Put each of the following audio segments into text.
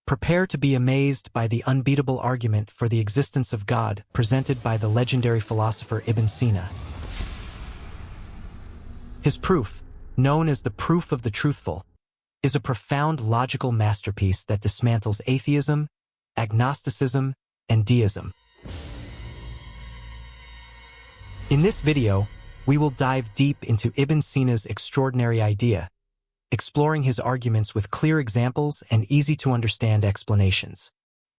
Prepare to be amazed by the unbeatable argument for the existence of God presented by the legendary philosopher Ibn Sina. His proof, known as the Proof of the Truthful, is a profound logical masterpiece that dismantles atheism, agnosticism, and deism. In this video, we will dive deep into Ibn Sina's extraordinary idea, exploring his arguments with clear examples and easy-to-understand explanations.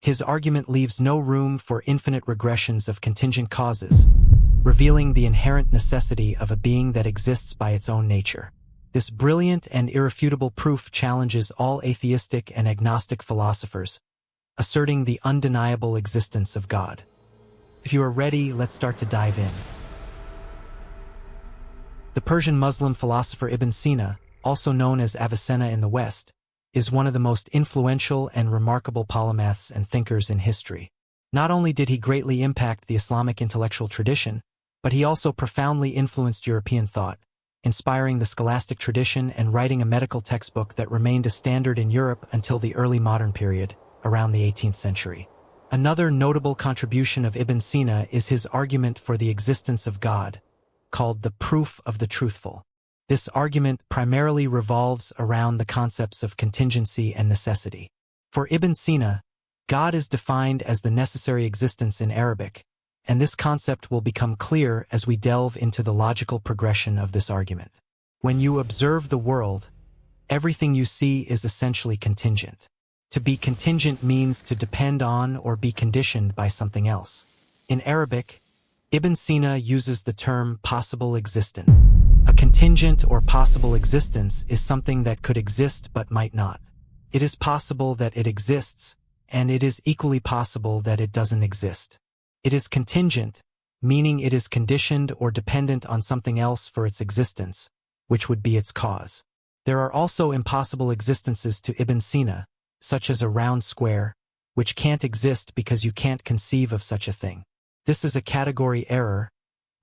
His argument leaves no room for infinite regressions of contingent causes, revealing the inherent necessity of a being that exists by its own nature. This brilliant and irrefutable proof challenges all atheistic and agnostic philosophers, asserting the undeniable existence of God. If you are ready, let's start to dive in. The Persian Muslim philosopher Ibn Sina, also known as Avicenna in the West, is one of the most influential and remarkable polymaths and thinkers in history. Not only did he greatly impact the Islamic intellectual tradition, but he also profoundly influenced European thought, inspiring the scholastic tradition and writing a medical textbook that remained a standard in Europe until the early modern period, around the 18th century. Another notable contribution of Ibn Sina is his argument for the existence of God, called the Proof of the Truthful. This argument primarily revolves around the concepts of contingency and necessity. For Ibn Sina, God is defined as the necessary existence in Arabic, and this concept will become clear as we delve into the logical progression of this argument. When you observe the world, everything you see is essentially contingent. To be contingent means to depend on or be conditioned by something else. In Arabic, Ibn Sina uses the term possible existent. A contingent or possible existence is something that could exist but might not. It is possible that it exists, and it is equally possible that it doesn't exist. It is contingent, meaning it is conditioned or dependent on something else for its existence, which would be its cause. There are also impossible existences to Ibn Sina, such as a round square, which can't exist because you can't conceive of such a thing. This is a category error,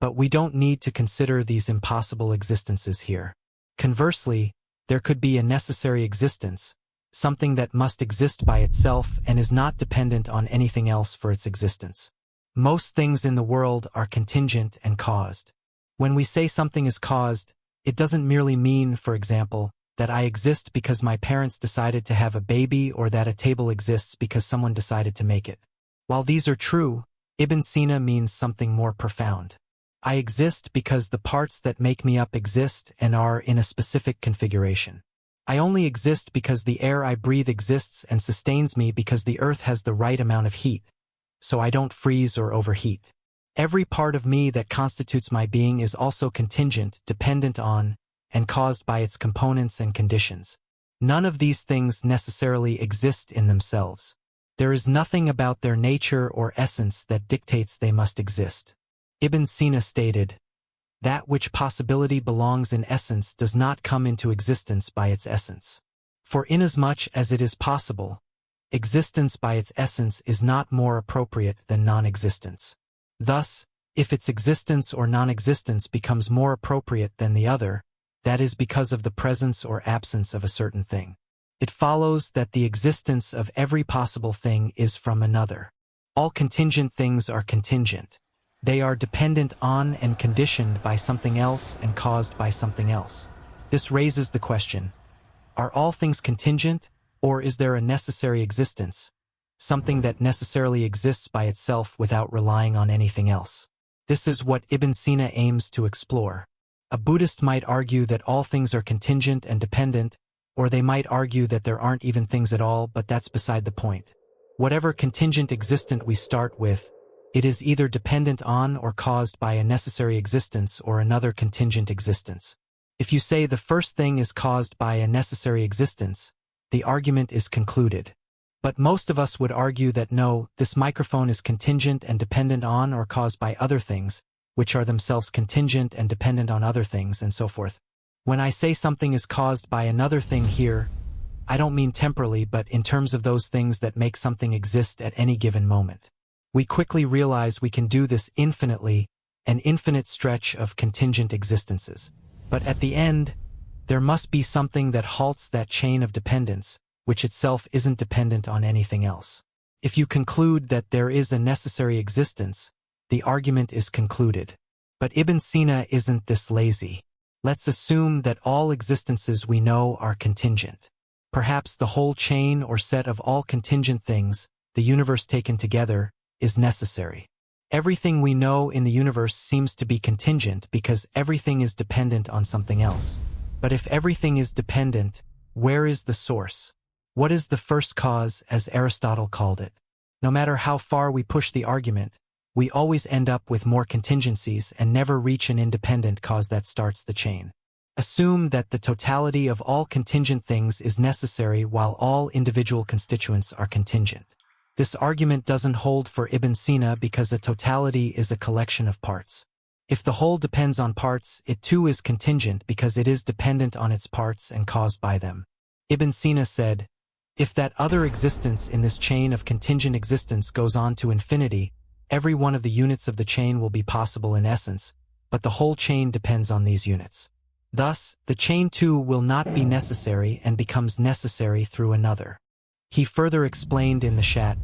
but we don't need to consider these impossible existences here. Conversely, there could be a necessary existence, something that must exist by itself and is not dependent on anything else for its existence. Most things in the world are contingent and caused. When we say something is caused, it doesn't merely mean, for example, that I exist because my parents decided to have a baby or that a table exists because someone decided to make it. While these are true, Ibn Sina means something more profound. I exist because the parts that make me up exist and are in a specific configuration. I only exist because the air I breathe exists and sustains me because the earth has the right amount of heat, so I don't freeze or overheat. Every part of me that constitutes my being is also contingent, dependent on, and caused by its components and conditions. None of these things necessarily exist in themselves. There is nothing about their nature or essence that dictates they must exist. Ibn Sina stated, "That which possibility belongs in essence does not come into existence by its essence. For inasmuch as it is possible, existence by its essence is not more appropriate than non-existence. Thus, if its existence or non-existence becomes more appropriate than the other, that is because of the presence or absence of a certain thing. It follows that the existence of every possible thing is from another. All contingent things are contingent. They are dependent on and conditioned by something else and caused by something else. This raises the question, are all things contingent, or is there a necessary existence, something that necessarily exists by itself without relying on anything else? This is what Ibn Sina aims to explore. A Buddhist might argue that all things are contingent and dependent, or they might argue that there aren't even things at all, but that's beside the point. Whatever contingent existent we start with, it is either dependent on or caused by a necessary existence or another contingent existence. If you say the first thing is caused by a necessary existence, the argument is concluded. But most of us would argue that no, this microphone is contingent and dependent on or caused by other things, which are themselves contingent and dependent on other things, and so forth. When I say something is caused by another thing here, I don't mean temporally, but in terms of those things that make something exist at any given moment. We quickly realize we can do this infinitely, an infinite stretch of contingent existences. But at the end, there must be something that halts that chain of dependence, which itself isn't dependent on anything else. If you conclude that there is a necessary existence, the argument is concluded. But Ibn Sina isn't this lazy. Let's assume that all existences we know are contingent. Perhaps the whole chain or set of all contingent things, the universe taken together, is necessary. Everything we know in the universe seems to be contingent because everything is dependent on something else. But if everything is dependent, where is the source? What is the first cause, as Aristotle called it? No matter how far we push the argument, we always end up with more contingencies and never reach an independent cause that starts the chain. Assume that the totality of all contingent things is necessary while all individual constituents are contingent. This argument doesn't hold for Ibn Sina because a totality is a collection of parts. If the whole depends on parts, it too is contingent because it is dependent on its parts and caused by them. Ibn Sina said, "If that other existence in this chain of contingent existence goes on to infinity, every one of the units of the chain will be possible in essence, but the whole chain depends on these units. Thus, the chain too will not be necessary and becomes necessary through another." He further explained in the Shat,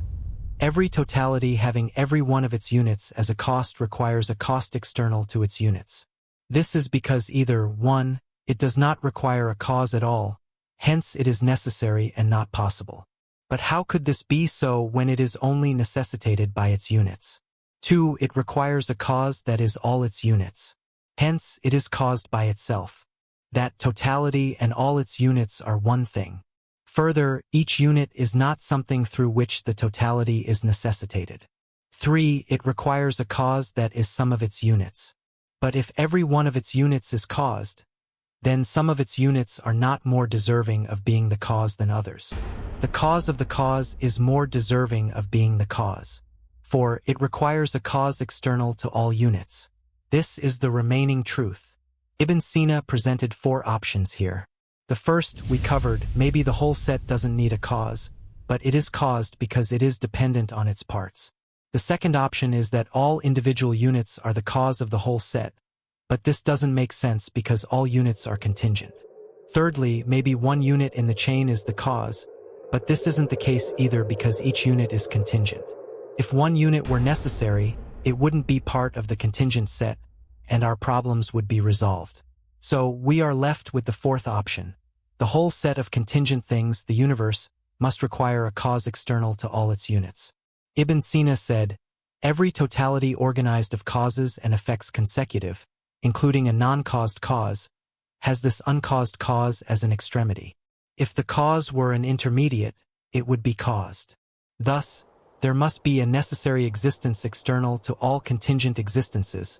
"Every totality having every one of its units as a cost requires a cost external to its units. This is because either 1. It does not require a cause at all, hence it is necessary and not possible. But how could this be so when it is only necessitated by its units? 2. It requires a cause that is all its units. Hence, it is caused by itself. That totality and all its units are one thing. Further, each unit is not something through which the totality is necessitated. 3. It requires a cause that is some of its units. But if every one of its units is caused, then some of its units are not more deserving of being the cause than others. The cause of the cause is more deserving of being the cause, for it requires a cause external to all units. This is the remaining truth." Ibn Sina presented 4 options here. The first, we covered, maybe the whole set doesn't need a cause, but it is caused because it is dependent on its parts. The second option is that all individual units are the cause of the whole set, but this doesn't make sense because all units are contingent. Thirdly, maybe one unit in the chain is the cause, but this isn't the case either because each unit is contingent. If one unit were necessary, it wouldn't be part of the contingent set, and our problems would be resolved. So we are left with the fourth option. The whole set of contingent things, the universe, must require a cause external to all its units. Ibn Sina said, "Every totality organized of causes and effects consecutive, including a non-caused cause, has this uncaused cause as an extremity. If the cause were an intermediate, it would be caused. Thus, there must be a necessary existence external to all contingent existences,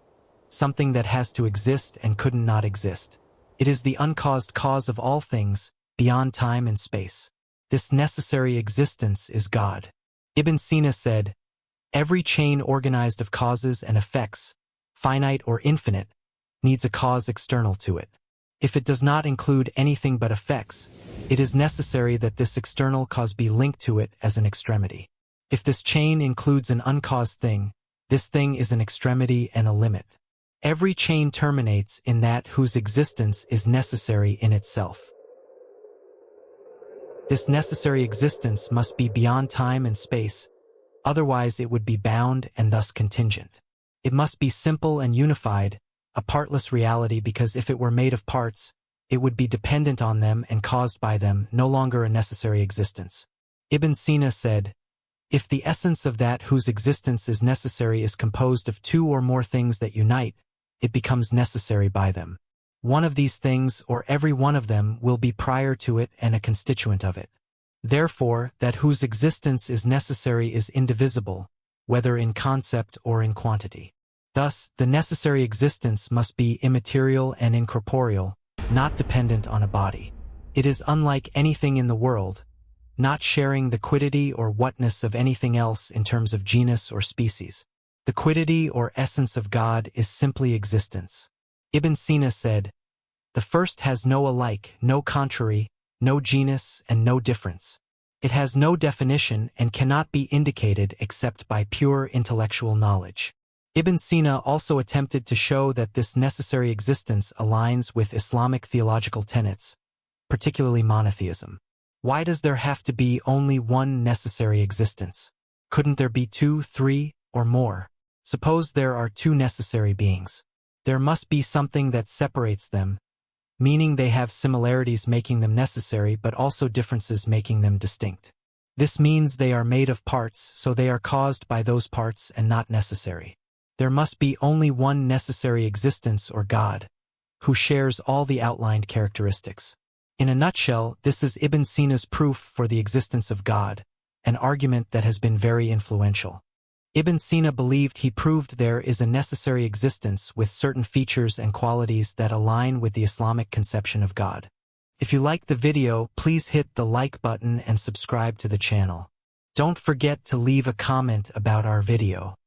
something that has to exist and couldn't not exist. It is the uncaused cause of all things, beyond time and space. This necessary existence is God." Ibn Sina said, "Every chain organized of causes and effects, finite or infinite, needs a cause external to it. If it does not include anything but effects, it is necessary that this external cause be linked to it as an extremity. If this chain includes an uncaused thing, this thing is an extremity and a limit. Every chain terminates in that whose existence is necessary in itself. This necessary existence must be beyond time and space, otherwise it would be bound and thus contingent. It must be simple and unified, a partless reality, because if it were made of parts, it would be dependent on them and caused by them, no longer a necessary existence." Ibn Sina said, "If the essence of that whose existence is necessary is composed of 2 or more things that unite, it becomes necessary by them. One of these things or every one of them will be prior to it and a constituent of it. Therefore, that whose existence is necessary is indivisible, whether in concept or in quantity. Thus, the necessary existence must be immaterial and incorporeal, not dependent on a body. It is unlike anything in the world, not sharing the quiddity or whatness of anything else in terms of genus or species. The quiddity or essence of God is simply existence." Ibn Sina said, "The first has no alike, no contrary, no genus, and no difference. It has no definition and cannot be indicated except by pure intellectual knowledge." Ibn Sina also attempted to show that this necessary existence aligns with Islamic theological tenets, particularly monotheism. Why does there have to be only one necessary existence? Couldn't there be two, three, or more? Suppose there are two necessary beings. There must be something that separates them, meaning they have similarities making them necessary but also differences making them distinct. This means they are made of parts, so they are caused by those parts and not necessary. There must be only one necessary existence or God, who shares all the outlined characteristics. In a nutshell, this is Ibn Sina's proof for the existence of God, an argument that has been very influential. Ibn Sina believed he proved there is a necessary existence with certain features and qualities that align with the Islamic conception of God. If you liked the video, please hit the like button and subscribe to the channel. Don't forget to leave a comment about our video.